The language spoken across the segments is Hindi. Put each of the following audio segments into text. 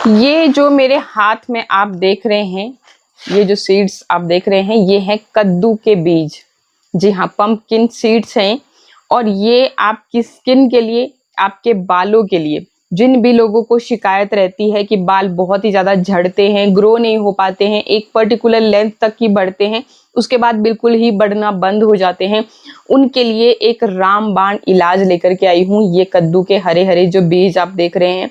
ये जो मेरे हाथ में आप देख रहे हैं, ये जो सीड्स आप देख रहे हैं, ये है कद्दू के बीज। जी हाँ, पंपकिन सीड्स हैं। और ये आपकी स्किन के लिए, आपके बालों के लिए, जिन भी लोगों को शिकायत रहती है कि बाल बहुत ही ज्यादा झड़ते हैं, ग्रो नहीं हो पाते हैं, एक पर्टिकुलर लेंथ तक ही बढ़ते हैं, उसके बाद बिल्कुल ही बढ़ना बंद हो जाते हैं, उनके लिए एक रामबाण इलाज लेकर के आई हूँ। ये कद्दू के हरे हरे जो बीज आप देख रहे हैं,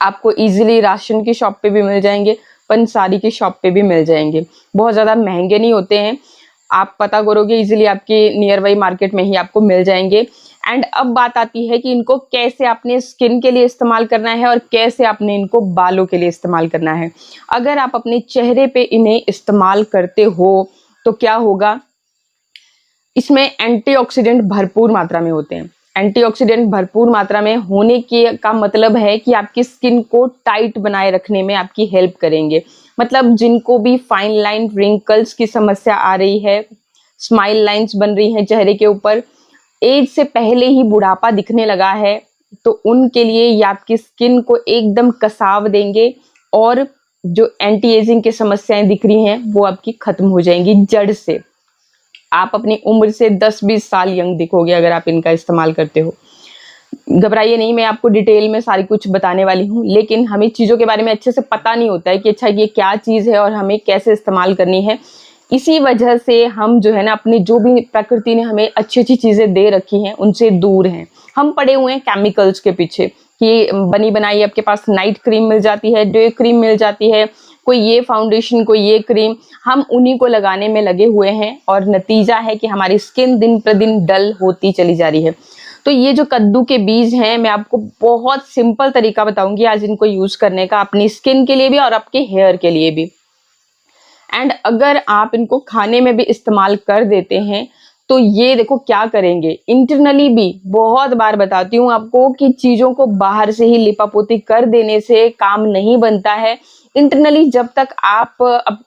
आपको इजीली राशन की शॉप पे भी मिल जाएंगे, पंसारी की शॉप पे भी मिल जाएंगे। बहुत ज़्यादा महंगे नहीं होते हैं, आप पता करोगे इजीली आपके नियर बाई मार्केट में ही आपको मिल जाएंगे। एंड अब बात आती है कि इनको कैसे अपने स्किन के लिए इस्तेमाल करना है और कैसे आपने इनको बालों के लिए इस्तेमाल करना है। अगर आप अपने चेहरे पे इन्हें इस्तेमाल करते हो तो क्या होगा, इसमें एंटीऑक्सीडेंट भरपूर मात्रा में होते हैं। एंटीऑक्सीडेंट भरपूर मात्रा में होने के का मतलब है कि आपकी स्किन को टाइट बनाए रखने में आपकी हेल्प करेंगे। मतलब जिनको भी फाइन लाइन रिंकल्स की समस्या आ रही है, स्माइल लाइंस बन रही हैं चेहरे के ऊपर, एज से पहले ही बुढ़ापा दिखने लगा है, तो उनके लिए ये आपकी स्किन को एकदम कसाव देंगे और जो एंटी एजिंग की समस्याएं दिख रही हैं वो आपकी खत्म हो जाएंगी जड़ से। आप अपनी उम्र से 10-20 साल यंग दिखोगे अगर आप इनका इस्तेमाल करते हो। घबराइए नहीं, मैं आपको डिटेल में सारी कुछ बताने वाली हूँ, लेकिन हमें चीज़ों के बारे में अच्छे से पता नहीं होता है कि अच्छा ये क्या चीज़ है और हमें कैसे इस्तेमाल करनी है। इसी वजह से हम जो है ना, अपनी जो भी प्रकृति ने हमें अच्छी अच्छी चीज़ें दे रखी हैं उनसे दूर हैं। हम पड़े हुए हैं केमिकल्स के पीछे कि बनी बनाई आपके पास नाइट क्रीम मिल जाती है, डे क्रीम मिल जाती है, कोई ये फाउंडेशन, कोई ये क्रीम, हम उन्हीं को लगाने में लगे हुए हैं और नतीजा है कि हमारी स्किन दिन प्रतिदिन डल होती चली जा रही है। तो ये जो कद्दू के बीज हैं, मैं आपको बहुत सिंपल तरीका बताऊंगी आज इनको यूज करने का, अपनी स्किन के लिए भी और आपके हेयर के लिए भी। एंड अगर आप इनको खाने में भी इस्तेमाल कर देते हैं तो ये देखो क्या करेंगे, इंटरनली भी, बहुत बार बताती हूँ आपको कि चीजों को बाहर से ही लिपापोती कर देने से काम नहीं बनता है। इंटरनली जब तक आप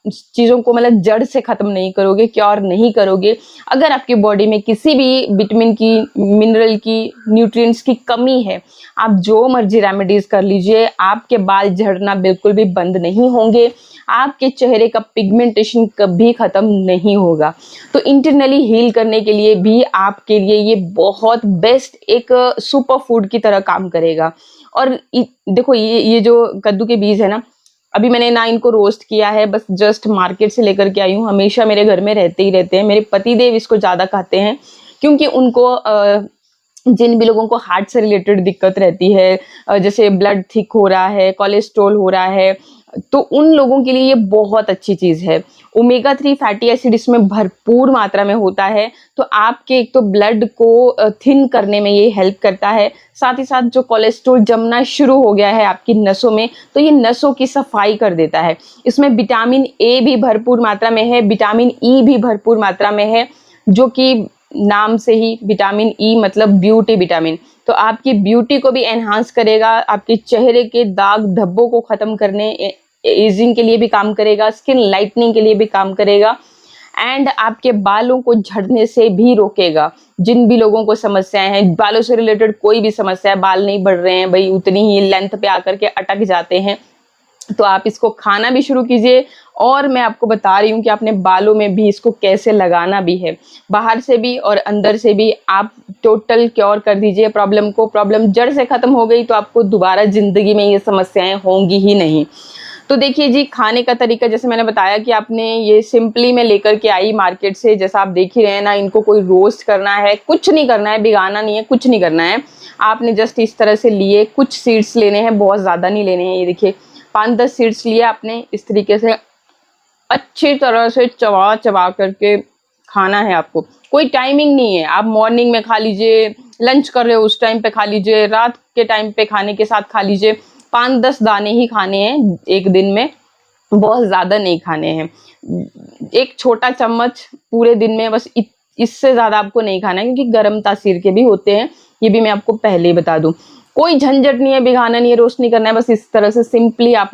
चीजों को मतलब जड़ से खत्म नहीं करोगे, क्योर नहीं करोगे, अगर आपकी बॉडी में किसी भी विटामिन की, मिनरल की, न्यूट्रिएंट्स की कमी है, आप जो मर्जी रेमेडीज कर लीजिए, आपके बाल झड़ना बिल्कुल भी बंद नहीं होंगे, आपके चेहरे का पिगमेंटेशन कभी खत्म नहीं होगा। तो इंटरनली हील करने के लिए भी आपके लिए ये बहुत बेस्ट एक सुपर फूड की तरह काम करेगा। और देखो ये जो कद्दू के बीज है ना, अभी मैंने ना इनको रोस्ट किया है, बस जस्ट मार्केट से लेकर के आई हूँ। हमेशा मेरे घर में रहते ही रहते हैं, मेरे पतिदेव इसको ज्यादा खाते हैं क्योंकि उनको जिन भी लोगों को हार्ट से रिलेटेड दिक्कत रहती है, जैसे ब्लड थिक हो रहा है, कोलेस्ट्रॉल हो रहा है, तो उन लोगों के लिए ये बहुत अच्छी चीज है। ओमेगा 3 फैटी एसिड इसमें भरपूर मात्रा में होता है, तो आपके एक तो ब्लड को थिन करने में ये हेल्प करता है, साथ ही साथ जो कोलेस्ट्रॉल जमना शुरू हो गया है आपकी नसों में, तो ये नसों की सफाई कर देता है। इसमें विटामिन ए भी भरपूर मात्रा में है, विटामिन ई भी भरपूर मात्रा में है, जो कि नाम से ही विटामिन ई मतलब ब्यूटी विटामिन, तो आपकी ब्यूटी को भी एनहांस करेगा, आपके चेहरे के दाग धब्बों को खत्म करने, एजिंग के लिए भी काम करेगा, स्किन लाइटनिंग के लिए भी काम करेगा, एंड आपके बालों को झड़ने से भी रोकेगा। जिन भी लोगों को समस्याएं हैं, बालों से रिलेटेड कोई भी समस्या है, बाल नहीं बढ़ रहे हैं भाई, उतनी ही लेंथ पे आकर के अटक जाते हैं, तो आप इसको खाना भी शुरू कीजिए। और मैं आपको बता रही हूँ कि आपने बालों में भी इसको कैसे लगाना भी है, बाहर से भी और अंदर से भी। आप टोटल क्योर कर दीजिए प्रॉब्लम को, प्रॉब्लम जड़ से खत्म हो गई तो आपको दोबारा जिंदगी में ये समस्याएं होंगी ही नहीं। तो देखिए जी, खाने का तरीका जैसे मैंने बताया कि आपने ये सिंपली मैं लेकर के आई मार्केट से, जैसा आप देख ही रहे हैं ना, इनको कोई रोस्ट करना है, कुछ नहीं करना है, भिगाना नहीं है, कुछ नहीं करना है। आपने जस्ट इस तरह से लिए, कुछ सीड्स लेने हैं, बहुत ज्यादा नहीं लेने हैं। ये देखिए 5-10 सीड्स लिए आपने, इस तरीके से अच्छी तरह से चबा चबा करके खाना है आपको। कोई टाइमिंग नहीं है, आप मॉर्निंग में खा लीजिए, लंच कर रहे हो उस टाइम पे खा लीजिए, रात के टाइम पे खाने के साथ खा लीजिए। 5-10 दाने ही खाने हैं एक दिन में, बहुत ज्यादा नहीं खाने हैं। एक छोटा चम्मच पूरे दिन में, बस इससे ज्यादा आपको नहीं खाना है, क्योंकि गर्म तासीर के भी होते हैं, ये भी मैं आपको पहले ही बता दूं। कोई झंझट नहीं है, भिगाना नहीं है, रोस्ट नहीं करना है, बस इस तरह से सिंपली आप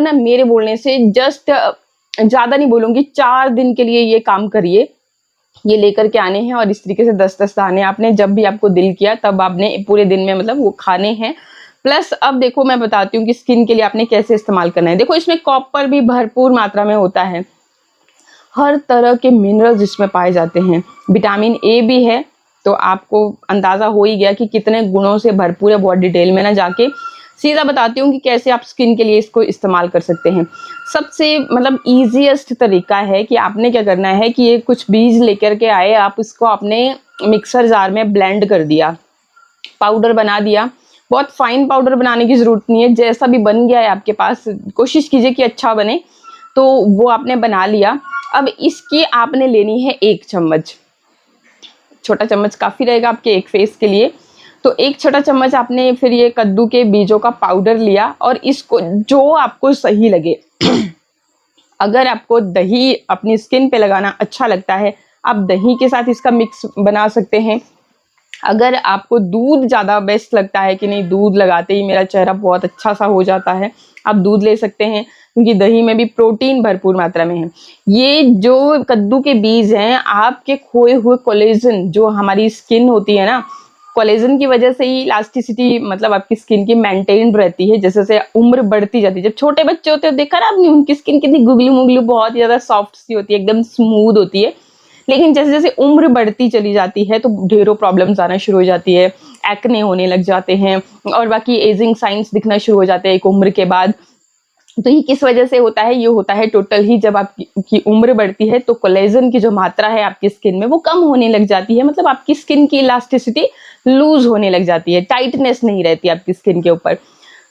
ना मेरे बोलने से जस्ट, ज्यादा नहीं बोलूंगी, 4 दिन के लिए ये काम करिए। ये लेकर के आने हैं और इस तरीके से 10-10 दाने आपने जब भी आपको दिल किया तब आपने पूरे दिन में मतलब वो खाने हैं। प्लस अब देखो मैं बताती हूँ कि स्किन के लिए आपने कैसे इस्तेमाल करना है। देखो इसमें कॉपर भी भरपूर मात्रा में होता है, हर तरह के मिनरल्स इसमें पाए जाते हैं, विटामिन ए भी है, तो आपको अंदाजा हो ही गया कि कितने गुणों से भरपूर है। बहुत डिटेल में ना जाके सीधा बताती हूँ कि कैसे आप स्किन के लिए इसको इस्तेमाल कर सकते हैं। सबसे मतलब ईजीएस्ट तरीका है कि आपने क्या करना है कि ये कुछ बीज लेकर के आए, आप इसको अपने मिक्सर जार में ब्लेंड कर दिया, पाउडर बना दिया। बहुत फाइन पाउडर बनाने की ज़रूरत नहीं है, जैसा भी बन गया है आपके पास कोशिश कीजिए कि अच्छा बने। तो वो आपने बना लिया। अब इसकी आपने लेनी है 1 चम्मच, छोटा चम्मच काफ़ी रहेगा आपके एक फेस के लिए। तो 1 छोटा चम्मच आपने फिर ये कद्दू के बीजों का पाउडर लिया और इसको जो आपको सही लगे अगर आपको दही अपनी स्किन पे लगाना अच्छा लगता है, आप दही के साथ इसका मिक्स बना सकते हैं। अगर आपको दूध ज़्यादा बेस्ट लगता है कि नहीं, दूध लगाते ही मेरा चेहरा बहुत अच्छा सा हो जाता है, आप दूध ले सकते हैं, क्योंकि दही में भी प्रोटीन भरपूर मात्रा में है। ये जो कद्दू के बीज हैं, आपके खोए हुए कोलेजन, जो हमारी स्किन होती है ना, कोलेजन की वजह से ही इलास्टिसिटी मतलब आपकी स्किन की मेंटेन रहती है। जैसे जैसे उम्र बढ़ती जाती है, जब छोटे बच्चे होते हैं देखा ना आपने, उनकी स्किन कितनी गुगली मुगली बहुत ज़्यादा सॉफ्ट सी होती है, एकदम स्मूथ होती है। लेकिन जैसे जैसे उम्र बढ़ती चली जाती है तो ढेरों प्रॉब्लम्स आना शुरू हो जाती है, एक्ने होने लग जाते हैं और बाकी एजिंग साइंस दिखना शुरू हो जाते हैं एक उम्र के बाद। तो ये किस वजह से होता है? ये होता है टोटल ही जब आपकी उम्र बढ़ती है तो कोलेजन की जो मात्रा है आपकी स्किन में वो कम होने लग जाती है। मतलब आपकी स्किन की इलास्टिसिटी लूज होने लग जाती है, टाइटनेस नहीं रहती आपकी स्किन के ऊपर।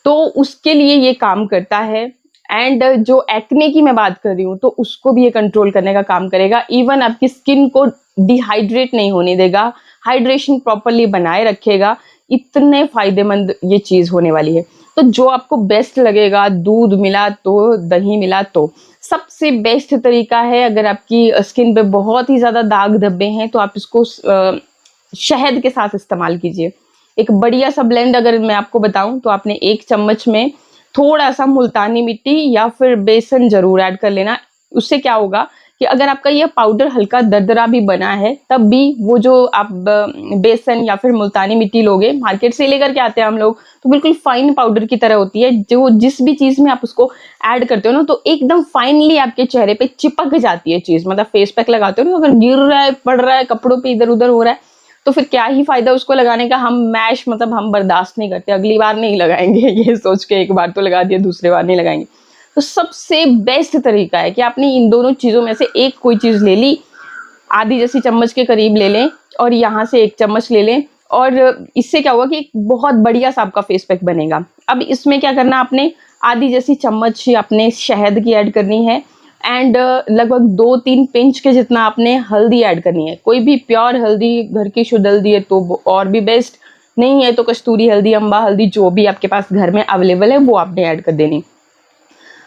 तो उसके लिए ये काम करता है। एंड जो एक्ने की मैं बात कर रही हूँ तो उसको भी ये कंट्रोल करने का काम करेगा। इवन आपकी स्किन को डिहाइड्रेट नहीं होने देगा, हाइड्रेशन प्रॉपरली बनाए रखेगा। इतने फायदेमंद ये चीज होने वाली है। तो जो आपको बेस्ट लगेगा, दूध मिला तो, दही मिला तो, सबसे बेस्ट तरीका है। अगर आपकी स्किन पे बहुत ही ज्यादा दाग धब्बे हैं तो आप इसको शहद के साथ इस्तेमाल कीजिए। एक बढ़िया सा ब्लेंड अगर मैं आपको बताऊं तो आपने 1 चम्मच में थोड़ा सा मुल्तानी मिट्टी या फिर बेसन जरूर ऐड कर लेना। उससे क्या होगा कि अगर आपका ये पाउडर हल्का दरदरा भी बना है तब भी वो जो आप बेसन या फिर मुल्तानी मिट्टी लोगे, मार्केट से लेकर के आते हैं हम लोग, तो बिल्कुल फाइन पाउडर की तरह होती है। जो जिस भी चीज में आप उसको ऐड करते हो ना तो एकदम फाइनली आपके चेहरे पे चिपक जाती है चीज। मतलब फेस पैक लगाते हो ना, अगर गिर रहा है, पड़ रहा है, कपड़ों पे इधर उधर हो रहा है तो फिर क्या ही फायदा उसको लगाने का। हम मैश मतलब हम बर्दाश्त नहीं करते, अगली बार नहीं लगाएंगे ये सोच के, एक बार तो लगा दिया दूसरी बार नहीं लगाएंगे। तो सबसे बेस्ट तरीका है कि आपने इन दोनों चीजों में से एक कोई चीज ले ली, आधी जैसी चम्मच के करीब ले लें और यहाँ से 1 चम्मच ले लें, और इससे क्या होगा कि एक बहुत बढ़िया सा आपका फेस पैक बनेगा। अब इसमें क्या करना, आपने आधी जैसी चम्मच ही आपने शहद की ऐड करनी है एंड लगभग 2-3 पिंच के जितना आपने हल्दी ऐड करनी है। कोई भी प्योर हल्दी, घर की शुद्ध हल्दी है तो और भी बेस्ट, नहीं है तो कस्तूरी हल्दी, अम्बा हल्दी, जो भी आपके पास घर में अवेलेबल है वो आपने ऐड कर देनी।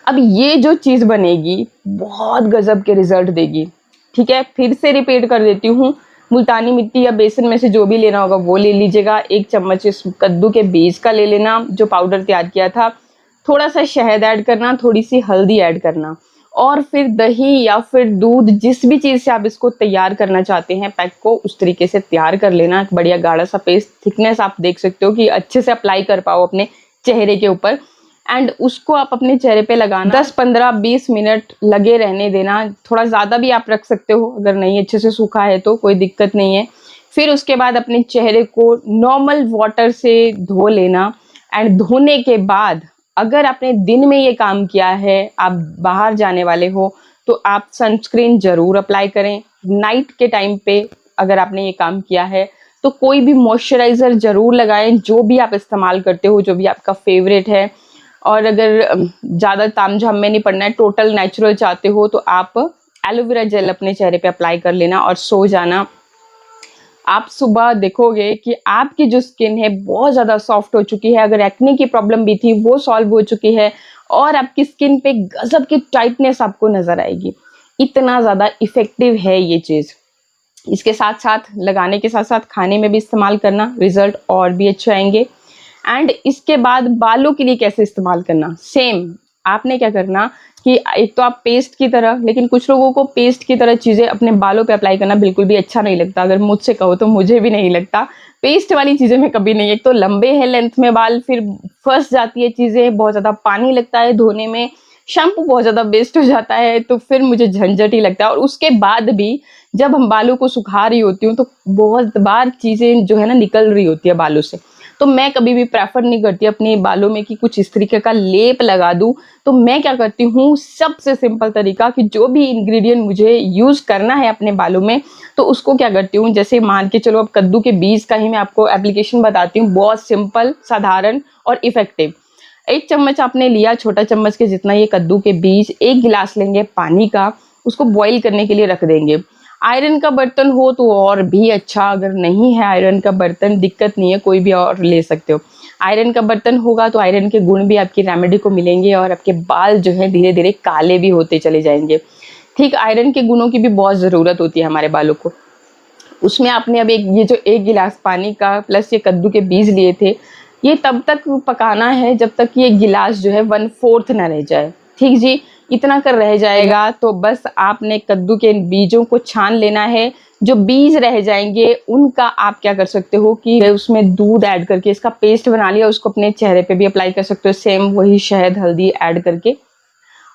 अब ये जो चीज बनेगी बहुत गजब के रिजल्ट देगी। ठीक है, फिर से रिपीट कर देती हूँ, मुल्तानी मिट्टी या बेसन में से जो भी लेना होगा वो ले लीजिएगा। 1 चम्मच इस कद्दू के बीज का ले लेना जो पाउडर तैयार किया था, थोड़ा सा शहद ऐड करना, थोड़ी सी हल्दी ऐड करना, और फिर दही या फिर दूध, जिस भी चीज से आप इसको तैयार करना चाहते हैं पैक को, उस तरीके से तैयार कर लेना। एक बढ़िया गाढ़ा सा पेस्ट, थिकनेस आप देख सकते हो कि अच्छे से अप्लाई कर पाओ अपने चेहरे के ऊपर। एंड उसको आप अपने चेहरे पे लगाना, 10-15-20 मिनट लगे रहने देना। थोड़ा ज़्यादा भी आप रख सकते हो, अगर नहीं अच्छे से सूखा है तो कोई दिक्कत नहीं है। फिर उसके बाद अपने चेहरे को नॉर्मल वाटर से धो लेना। एंड धोने के बाद अगर आपने दिन में ये काम किया है, आप बाहर जाने वाले हो, तो आप सनस्क्रीन जरूर अप्लाई करें। नाइट के टाइम पे अगर आपने ये काम किया है तो कोई भी मॉइस्चराइज़र जरूर लगाएं, जो भी आप इस्तेमाल करते हो, जो भी आपका फेवरेट है। और अगर ज़्यादा तामझाम में नहीं पड़ना है, टोटल नेचुरल चाहते हो, तो आप एलोवेरा जेल अपने चेहरे पे अप्लाई कर लेना और सो जाना। आप सुबह देखोगे कि आपकी जो स्किन है बहुत ज़्यादा सॉफ्ट हो चुकी है। अगर एक्ने की प्रॉब्लम भी थी वो सॉल्व हो चुकी है और आपकी स्किन पे गजब की टाइटनेस आपको नज़र आएगी। इतना ज़्यादा इफ़ेक्टिव है ये चीज़। इसके साथ साथ लगाने के साथ साथ खाने में भी इस्तेमाल करना, रिजल्ट और भी अच्छे आएंगे। एंड इसके बाद बालों के लिए कैसे इस्तेमाल करना, सेम आपने क्या करना कि एक तो आप पेस्ट की तरह, लेकिन कुछ लोगों को पेस्ट की तरह चीज़ें अपने बालों पे अप्लाई करना बिल्कुल भी अच्छा नहीं लगता। अगर मुझसे कहो तो मुझे भी नहीं लगता। पेस्ट वाली चीजें मैं कभी नहीं, एक तो लंबे हैं लेंथ में बाल, फिर फंस जाती है चीजें, बहुत ज्यादा पानी लगता है धोने में, शैम्पू बहुत ज्यादा वेस्ट हो जाता है, तो फिर मुझे झंझट ही लगता है। और उसके बाद भी जब हम बालों को सुखा रही होती हूँ तो बहुत बार चीजें जो है ना निकल रही होती है बालों से, तो मैं कभी भी प्रेफर नहीं करती अपने बालों में कि कुछ इस तरीके का लेप लगा दूं। तो मैं क्या करती हूँ, सबसे सिंपल तरीका कि जो भी इंग्रेडिएंट मुझे यूज करना है अपने बालों में, तो उसको क्या करती हूँ, जैसे मान के चलो अब कद्दू के बीज का ही मैं आपको एप्लीकेशन बताती हूँ, बहुत सिंपल, साधारण और इफेक्टिव। 1 चम्मच आपने लिया, छोटा चम्मच के जितना ये कद्दू के बीज, 1 गिलास लेंगे पानी का, उसको बॉईल करने के लिए रख देंगे। आयरन का बर्तन हो तो और भी अच्छा, अगर नहीं है आयरन का बर्तन दिक्कत नहीं है, कोई भी और ले सकते हो। आयरन का बर्तन होगा तो आयरन के गुण भी आपकी रेमेडी को मिलेंगे और आपके बाल जो है धीरे धीरे काले भी होते चले जाएंगे। ठीक, आयरन के गुणों की भी बहुत ज़रूरत होती है हमारे बालों को। उसमें आपने अब ये जो 1 गिलास पानी का प्लस ये कद्दू के बीज लिए थे, ये तब तक पकाना है जब तक ये गिलास जो है 1/4 ना रह जाए। ठीक जी, इतना कर रह जाएगा तो बस आपने कद्दू के बीजों को छान लेना है। जो बीज रह जाएंगे उनका आप क्या कर सकते हो कि उसमें दूध ऐड करके इसका पेस्ट बना लिया, उसको अपने चेहरे पे भी अप्लाई कर सकते हो, सेम वही शहद हल्दी ऐड करके।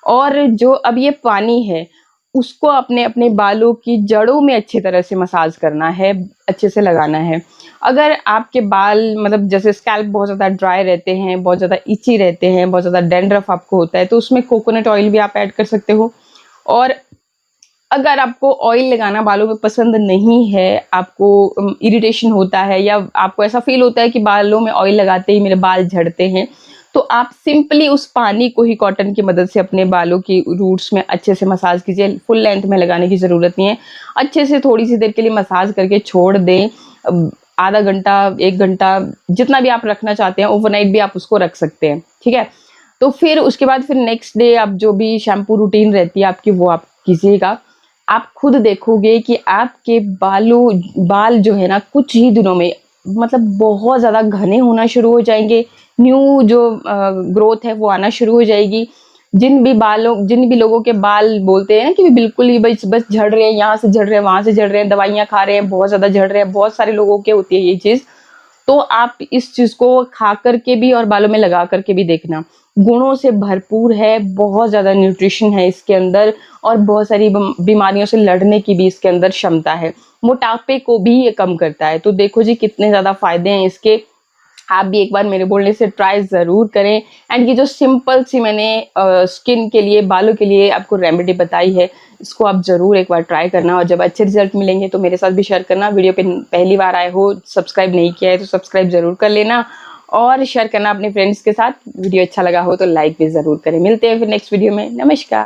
और जो अब ये पानी है उसको अपने अपने बालों की जड़ों में अच्छी तरह से मसाज करना है, अच्छे से लगाना है। अगर आपके बाल मतलब जैसे स्कैल्प बहुत ज़्यादा ड्राई रहते हैं, बहुत ज़्यादा इची रहते हैं, बहुत ज़्यादा डैंड्रफ आपको होता है, तो उसमें कोकोनट ऑयल भी आप ऐड कर सकते हो। और अगर आपको ऑयल लगाना बालों में पसंद नहीं है, आपको इरिटेशन होता है या आपको ऐसा फील होता है कि बालों में ऑयल लगाते ही मेरे बाल झड़ते हैं, तो आप सिंपली उस पानी को ही कॉटन की मदद से अपने बालों की रूट्स में अच्छे से मसाज कीजिए। फुल लेंथ में लगाने की ज़रूरत नहीं है, अच्छे से थोड़ी सी देर के लिए मसाज करके छोड़ दें। आधा घंटा 1 घंटा जितना भी आप रखना चाहते हैं, ओवरनाइट भी आप उसको रख सकते हैं। ठीक है, तो फिर उसके बाद फिर नेक्स्ट डे आप जो भी शैम्पू रूटीन रहती है आपकी वो आप कीजिएगा। आप खुद देखोगे कि आपके बाल जो है ना कुछ ही दिनों में मतलब बहुत ज़्यादा घने होना शुरू हो जाएंगे, न्यू जो ग्रोथ है वो आना शुरू हो जाएगी। जिन भी लोगों के बाल बोलते हैं ना कि बिल्कुल ही बस झड़ रहे हैं, यहाँ से झड़ रहे हैं, वहां से झड़ रहे हैं, दवाइयाँ खा रहे हैं, बहुत ज़्यादा झड़ रहे हैं, बहुत सारे लोगों के होती है ये चीज़। तो आप इस चीज़ को खा करके भी और बालों में लगा करके भी देखना, गुणों से भरपूर है, बहुत ज़्यादा न्यूट्रिशन है इसके अंदर और बहुत सारी बीमारियों से लड़ने की भी इसके अंदर क्षमता है। मोटापे को भी ये कम करता है। तो देखो जी कितने ज़्यादा फायदे हैं इसके। आप भी एक बार मेरे बोलने से ट्राई ज़रूर करें। एंड ये जो सिंपल सी मैंने स्किन के लिए, बालों के लिए आपको रेमेडी बताई है, इसको आप ज़रूर एक बार ट्राई करना और जब अच्छे रिजल्ट मिलेंगे तो मेरे साथ भी शेयर करना। वीडियो पे पहली बार आए हो, सब्सक्राइब नहीं किया है तो सब्सक्राइब ज़रूर कर लेना और शेयर करना अपने फ्रेंड्स के साथ। वीडियो अच्छा लगा हो तो लाइक भी ज़रूर करें। मिलते हैं फिर नेक्स्ट वीडियो में। नमस्कार।